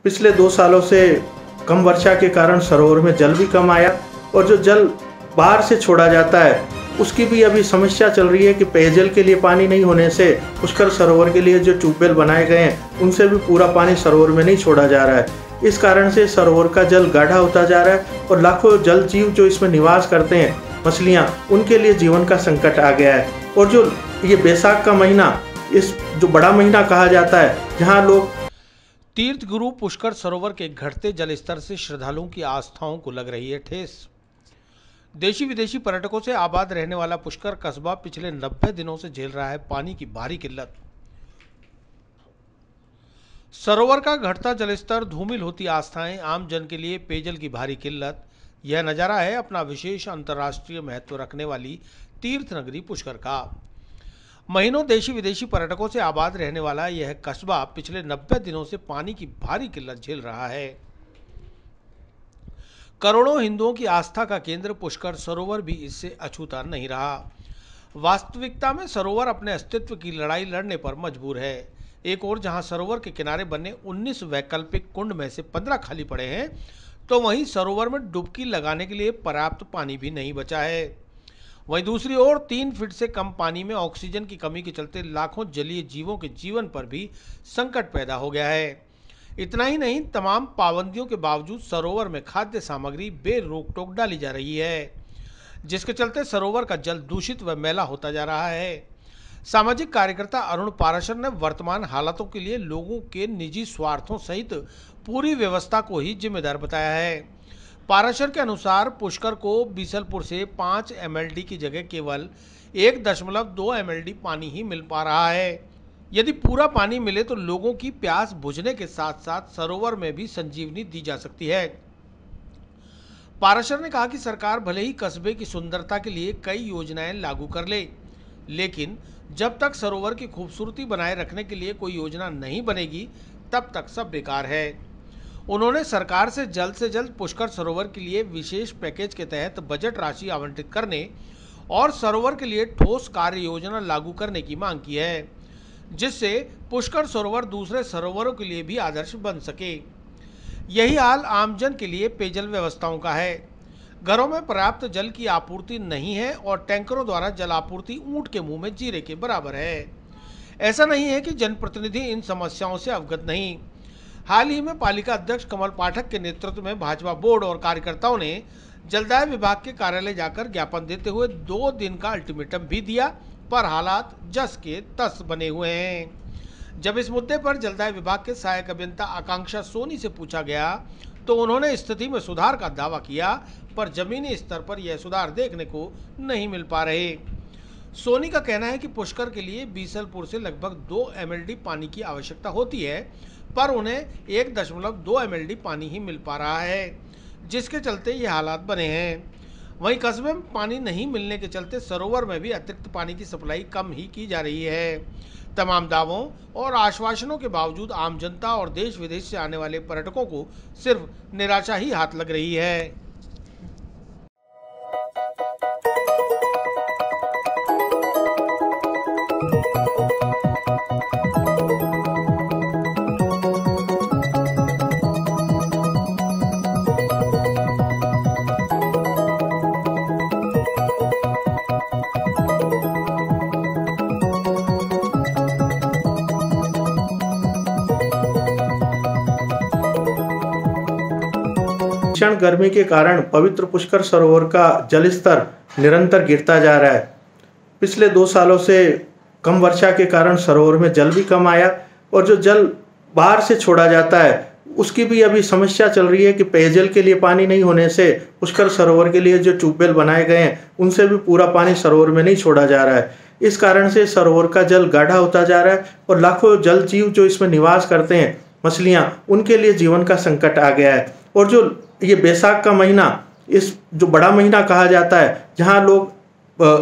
पिछले 2 सालों से कम वर्षा के कारण सरोवर में जल भी कम आया और जो जल बाहर से छोड़ा जाता है उसकी भी अभी समस्या चल रही है कि पेयजल के लिए पानी नहीं होने से पुष्कर सरोवर के लिए जो ट्यूबवेल बनाए गए हैं उनसे भी पूरा पानी सरोवर में नहीं छोड़ा जा रहा है। इस कारण से सरोवर का जल गाढ़ा होता जा रहा है और लाखों जल जीव जो इसमें निवास करते हैं, मछलियाँ, उनके लिए जीवन का संकट आ गया है। और जो ये बैसाख का महीना, इस जो बड़ा महीना कहा जाता है, जहाँ लोग तीर्थ गुरु पुष्कर सरोवर के घटते जल स्तर से श्रद्धालुओं की आस्थाओं को लग रही है ठेस। देशी विदेशी पर्यटकों से आबाद रहने वाला पुष्कर कस्बा पिछले 90 दिनों से झेल रहा है पानी की भारी किल्लत। सरोवर का घटता जलस्तर, धूमिल होती आस्थाएं, आम जन के लिए पेयजल की भारी किल्लत, यह नजारा है अपना विशेष अंतर्राष्ट्रीय महत्व रखने वाली तीर्थ नगरी पुष्कर का। महीनों देशी विदेशी पर्यटकों से आबाद रहने वाला यह कस्बा पिछले 90 दिनों से पानी की भारी किल्लत झेल रहा है। करोड़ों हिंदुओं की आस्था का केंद्र पुष्कर सरोवर भी इससे अछूता नहीं रहा। वास्तविकता में सरोवर अपने अस्तित्व की लड़ाई लड़ने पर मजबूर है। एक ओर जहां सरोवर के किनारे बने 19 वैकल्पिक कुंड में से 15 खाली पड़े हैं, तो वहीं सरोवर में डुबकी लगाने के लिए पर्याप्त पानी भी नहीं बचा है। वहीं दूसरी ओर 3 फीट से कम पानी में ऑक्सीजन की कमी के चलते लाखों जलीय जीवों के जीवन पर भी संकट पैदा हो गया है। इतना ही नहीं, तमाम पाबंदियों के बावजूद सरोवर में खाद्य सामग्री बेरोक टोक डाली जा रही है, जिसके चलते सरोवर का जल दूषित व मैला होता जा रहा है। सामाजिक कार्यकर्ता अरुण पाराशर ने वर्तमान हालातों के लिए लोगों के निजी स्वार्थों सहित पूरी व्यवस्था को ही जिम्मेदार बताया है। पाराशर के अनुसार पुष्कर को बीसलपुर से 5 MLD की जगह केवल 1.2 MLD पानी ही मिल पा रहा है। यदि पूरा पानी मिले तो लोगों की प्यास बुझने के साथ साथ सरोवर में भी संजीवनी दी जा सकती है। पाराशर ने कहा कि सरकार भले ही कस्बे की सुंदरता के लिए कई योजनाएं लागू कर ले, लेकिन जब तक सरोवर की खूबसूरती बनाए रखने के लिए कोई योजना नहीं बनेगी तब तक सब बेकार है। उन्होंने सरकार से जल्द पुष्कर सरोवर के लिए विशेष पैकेज के तहत बजट राशि आवंटित करने और सरोवर के लिए ठोस कार्य योजना लागू करने की मांग की है, जिससे पुष्कर सरोवर दूसरे सरोवरों के लिए भी आदर्श बन सके। यही हाल आमजन के लिए पेयजल व्यवस्थाओं का है। घरों में पर्याप्त जल की आपूर्ति नहीं है और टैंकरों द्वारा जल आपूर्ति ऊंट के मुंह में जीरे के बराबर है। ऐसा नहीं है कि जनप्रतिनिधि इन समस्याओं से अवगत नहीं। हाल ही में पालिका अध्यक्ष कमल पाठक के नेतृत्व में भाजपा बोर्ड और कार्यकर्ताओं ने जलदाय विभाग के कार्यालय जाकर ज्ञापन देते हुए 2 दिन का अल्टीमेटम भी दिया, पर हालात जस के तस बने हुए हैं। जब इस मुद्दे पर जलदाय विभाग के सहायक अभियंता आकांक्षा सोनी से पूछा गया तो उन्होंने स्थिति में सुधार का दावा किया, पर जमीनी स्तर पर यह सुधार देखने को नहीं मिल पा रहे। सोनी का कहना है कि पुष्कर के लिए बीसलपुर से लगभग 2 MLD पानी की आवश्यकता होती है, पर उन्हें 1.2 MLD पानी ही मिल पा रहा है, जिसके चलते ये हालात बने हैं। वहीं कस्बे में पानी नहीं मिलने के चलते सरोवर में भी अतिरिक्त पानी की सप्लाई कम ही की जा रही है। तमाम दावों और आश्वासनों के बावजूद आम जनता और देश विदेश से आने वाले पर्यटकों को सिर्फ निराशा ही हाथ लग रही है। भीषण गर्मी के कारण पवित्र पुष्कर सरोवर का जलस्तर निरंतर गिरता जा रहा है। पिछले 2 सालों से कम वर्षा के कारण सरोवर में जल भी कम आया और जो जल बाहर से छोड़ा जाता है उसकी भी अभी समस्या चल रही है कि पेयजल के लिए पानी नहीं होने से पुष्कर सरोवर के लिए जो ट्यूबवेल बनाए गए हैं उनसे भी पूरा पानी सरोवर में नहीं छोड़ा जा रहा है। इस कारण से सरोवर का जल गाढ़ा होता जा रहा है और लाखों जल जीव जो इसमें निवास करते हैं, मछलियाँ, उनके लिए जीवन का संकट आ गया है। और जो ये बैसाख का महीना, इस जो बड़ा महीना कहा जाता है, जहाँ लोग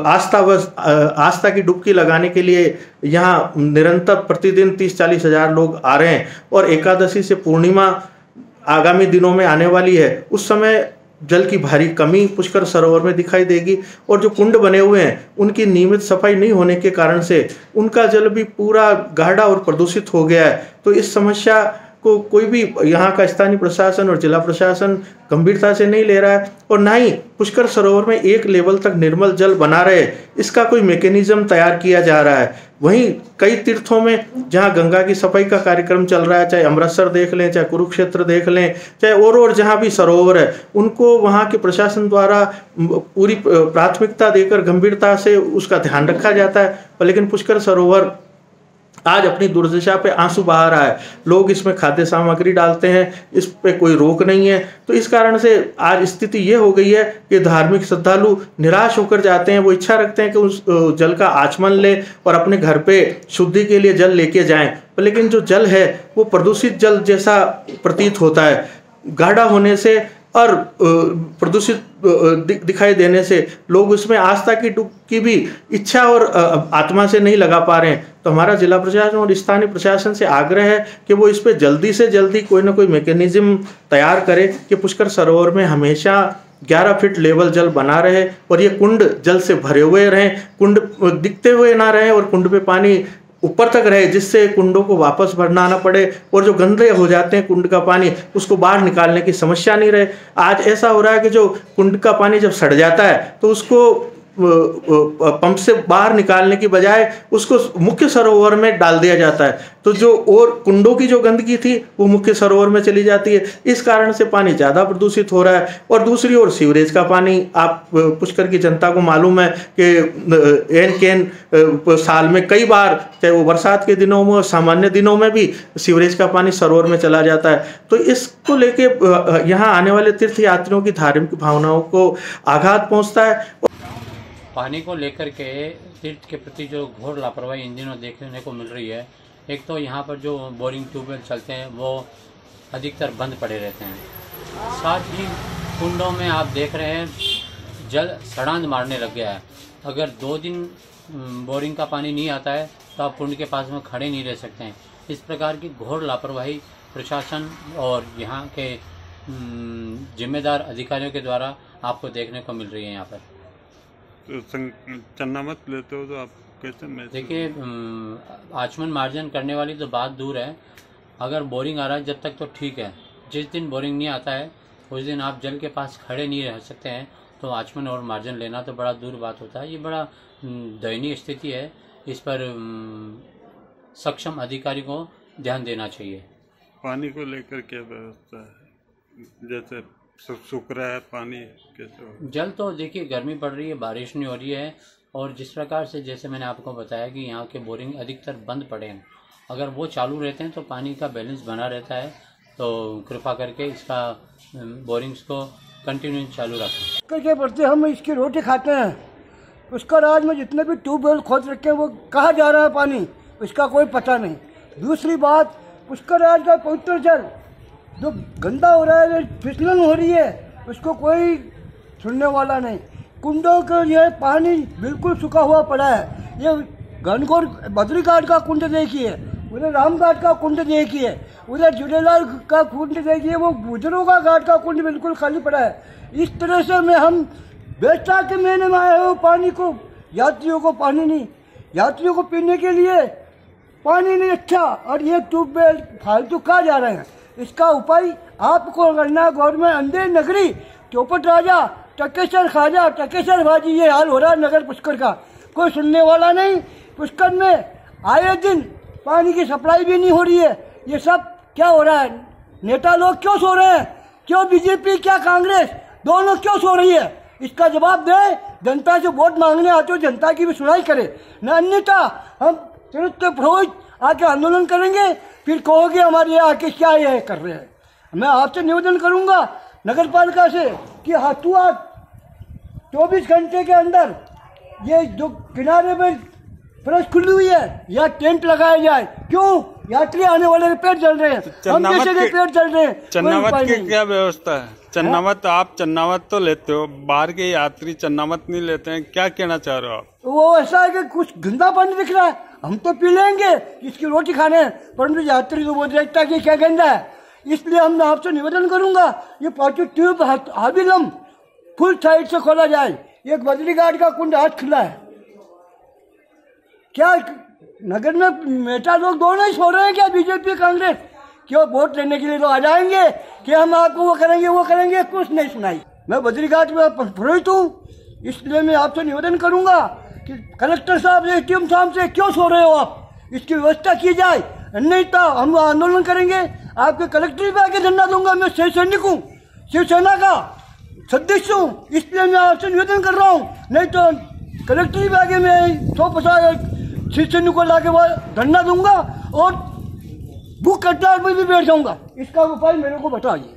आस्था की डुबकी लगाने के लिए यहाँ निरंतर प्रतिदिन 30-40 हज़ार लोग आ रहे हैं और एकादशी से पूर्णिमा आगामी दिनों में आने वाली है, उस समय जल की भारी कमी पुष्कर सरोवर में दिखाई देगी। और जो कुंड बने हुए हैं उनकी नियमित सफाई नहीं होने के कारण से उनका जल भी पूरा गाढ़ा और प्रदूषित हो गया है। तो इस समस्या को कोई भी यहाँ का स्थानीय प्रशासन और जिला प्रशासन गंभीरता से नहीं ले रहा है, और ना ही पुष्कर सरोवर में एक लेवल तक निर्मल जल बना रहे इसका कोई मैकेनिज्म तैयार किया जा रहा है। वहीं कई तीर्थों में जहां गंगा की सफाई का कार्यक्रम चल रहा है, चाहे अमृतसर देख लें, चाहे कुरुक्षेत्र देख लें, चाहे और जहां भी सरोवर है, उनको वहां के प्रशासन द्वारा पूरी प्राथमिकता देकर गंभीरता से उसका ध्यान रखा जाता है। लेकिन पुष्कर सरोवर आज अपनी दुर्दशा पे आंसू बहा रहा है। लोग इसमें खाद्य सामग्री डालते हैं, इस पे कोई रोक नहीं है। तो इस कारण से आज स्थिति ये हो गई है कि धार्मिक श्रद्धालु निराश होकर जाते हैं। वो इच्छा रखते हैं कि उस जल का आचमन ले और अपने घर पे शुद्धि के लिए जल लेके जाएं, लेकिन जो जल है वो प्रदूषित जल जैसा प्रतीत होता है। गाढ़ा होने से और प्रदूषित दिखाई देने से लोग उसमें आस्था की भी इच्छा और आत्मा से नहीं लगा पा रहे हैं। तो हमारा जिला प्रशासन और स्थानीय प्रशासन से आग्रह है कि वो इस पे जल्दी से जल्दी कोई ना कोई मैकेनिज्म तैयार करे कि पुष्कर सरोवर में हमेशा 11 फीट लेवल जल बना रहे और ये कुंड जल से भरे हुए रहें, कुंड दिखते हुए ना रहे और कुंड पे पानी ऊपर तक रहे, जिससे कुंडों को वापस भरना ना पड़े और जो गंदे हो जाते हैं कुंड का पानी उसको बाहर निकालने की समस्या नहीं रहे। आज ऐसा हो रहा है कि जो कुंड का पानी जब सड़ जाता है तो उसको पंप से बाहर निकालने की बजाय उसको मुख्य सरोवर में डाल दिया जाता है, तो जो और कुंडों की जो गंदगी थी वो मुख्य सरोवर में चली जाती है। इस कारण से पानी ज़्यादा प्रदूषित हो रहा है। और दूसरी ओर सीवरेज का पानी, आप पुष्कर की जनता को मालूम है कि एन केन साल में कई बार, चाहे वो बरसात के दिनों में सामान्य दिनों में भी सीवरेज का पानी सरोवर में चला जाता है। तो इसको लेके यहाँ आने वाले तीर्थ यात्रियों की धार्मिक भावनाओं को आघात पहुँचता है। पानी को लेकर के तीर्थ के प्रति जो घोर लापरवाही इन दिनों देखने को मिल रही है। एक तो यहाँ पर जो बोरिंग ट्यूबवेल चलते हैं वो अधिकतर बंद पड़े रहते हैं, साथ ही कुंडों में आप देख रहे हैं जल सड़ांध मारने लग गया है। अगर 2 दिन बोरिंग का पानी नहीं आता है तो आप कुंड के पास में खड़े नहीं रह सकते हैं। इस प्रकार की घोर लापरवाही प्रशासन और यहाँ के जिम्मेदार अधिकारियों के द्वारा आपको देखने को मिल रही है। यहाँ पर तो चन्नामत लेते हो तो आप कैसे? देखिए, आचमन मार्जन करने वाली तो बात दूर है, अगर बोरिंग आ रहा है जब तक तो ठीक है। जिस दिन बोरिंग नहीं आता है उस दिन आप जल के पास खड़े नहीं रह सकते हैं, तो आचमन और मार्जन लेना तो बड़ा दूर बात होता है। ये बड़ा दयनीय स्थिति है, इस पर सक्षम अधिकारी को ध्यान देना चाहिए। पानी को लेकर क्या व्यवस्था है? जैसे सूख रहा है पानी, कैसे हो? जल तो देखिए गर्मी पड़ रही है, बारिश नहीं हो रही है, और जिस प्रकार से जैसे मैंने आपको बताया कि यहाँ के बोरिंग अधिकतर बंद पड़े हैं, अगर वो चालू रहते हैं तो पानी का बैलेंस बना रहता है। तो कृपा करके इसका बोरिंग्स को कंटिन्यू चालू रखें। करके पड़ते हम इसकी रोटी खाते हैं। उसका राज में जितने भी ट्यूबवेल खोद रखे हैं वो कहाँ जा रहा है पानी, उसका कोई पता नहीं। दूसरी बात, पुष्कर राज का पवित्र जल जो गंदा हो रहा है, फिसलन हो रही है, उसको कोई सुनने वाला नहीं। कुंडों का ये पानी बिल्कुल सूखा हुआ पड़ा है। ये घनघोर बद्री घाट का कुंड देखिए, उधर राम घाट का कुंड देखिए, उधर झूलेलाल का कुंड देखिए, वो गुजरों का घाट का कुंड बिल्कुल खाली पड़ा है। इस तरह से में हम बैसाख के महीने में आए हो, पानी को यात्रियों को पानी नहीं, यात्रियों को पीने के लिए पानी नहीं अच्छा, और ये ट्यूबवेल फालतू कहाँ जा रहे हैं। इसका उपाय आपको करना। गवर्नमेंट अंधेर नगरी, चौपट राजा, टकेसर खाजा, टकेसर भाजी, ये हाल हो रहा है नगर पुष्कर का। कोई सुनने वाला नहीं। पुष्कर में आए दिन पानी की सप्लाई भी नहीं हो रही है। ये सब क्या हो रहा है? नेता लोग क्यों सो रहे हैं? क्यों बीजेपी, क्या कांग्रेस, दोनों क्यों सो रही है? इसका जवाब दे। जनता से वोट मांगने आते हो, जनता की भी सुनाई करे न, अन्यथा हम तुरंत फौज आके आंदोलन करेंगे। फिर कहोगे हमारे यहाँ आके क्या ये कर रहे हैं। मैं आपसे निवेदन करूंगा नगर पालिका से कि हाथुआ 24 घंटे के अंदर ये जो किनारे में फर्श खुली हुई है या टेंट लगाया जाए। क्यों? यात्री आने वाले के पेट जल रहे हैं, हम जैसे के पेट जल रहे हैं। चन्नावत की क्या व्यवस्था है? चन्नावत, आप चन्नावत तो लेते हो, बाहर के यात्री चन्नावत नहीं लेते हैं, क्या कहना चाह रहे हो आप? वो ऐसा है कि कुछ गंदा पानी दिख रहा है, हम तो पी लेंगे, इसकी रोटी खाने, परंतु यात्री को वो देखता है कि क्या गंदा है। इसलिए हम आपसे निवेदन करूंगा ये पार्टी ट्यूब हाबिलम फुल साइड से खोला जाए। एक बद्री घाट का कुंड आज खुला है। क्या नगर में नेता लोग दोनों ही सो रहे हैं क्या? बीजेपी कांग्रेस क्यों वोट लेने के लिए तो आ जाएंगे कि हम आपको वो करेंगे, कुछ नहीं सुनाई। मैं बद्रीघाट में पुरोहित हूँ, इसलिए मैं आपसे निवेदन करूंगा कि कलेक्टर साहब से, एसडीएम साहब से क्यों सो रहे हो आप, इसकी व्यवस्था की जाए, नहीं तो हम आंदोलन करेंगे। आपके कलेक्टर पे आके धरना दूंगा। मैं शिव सैनिक हूँ, शिवसेना का सदस्य हूँ, इसलिए मैं आपसे निवेदन कर रहा हूँ। नहीं तो कलेक्टर पे आके मैं 150 शिव सैनिक को ला के धरना दूंगा और भूख हड़ताल पर भी बैठ जाऊंगा। इसका उपाय मेरे को बताइए।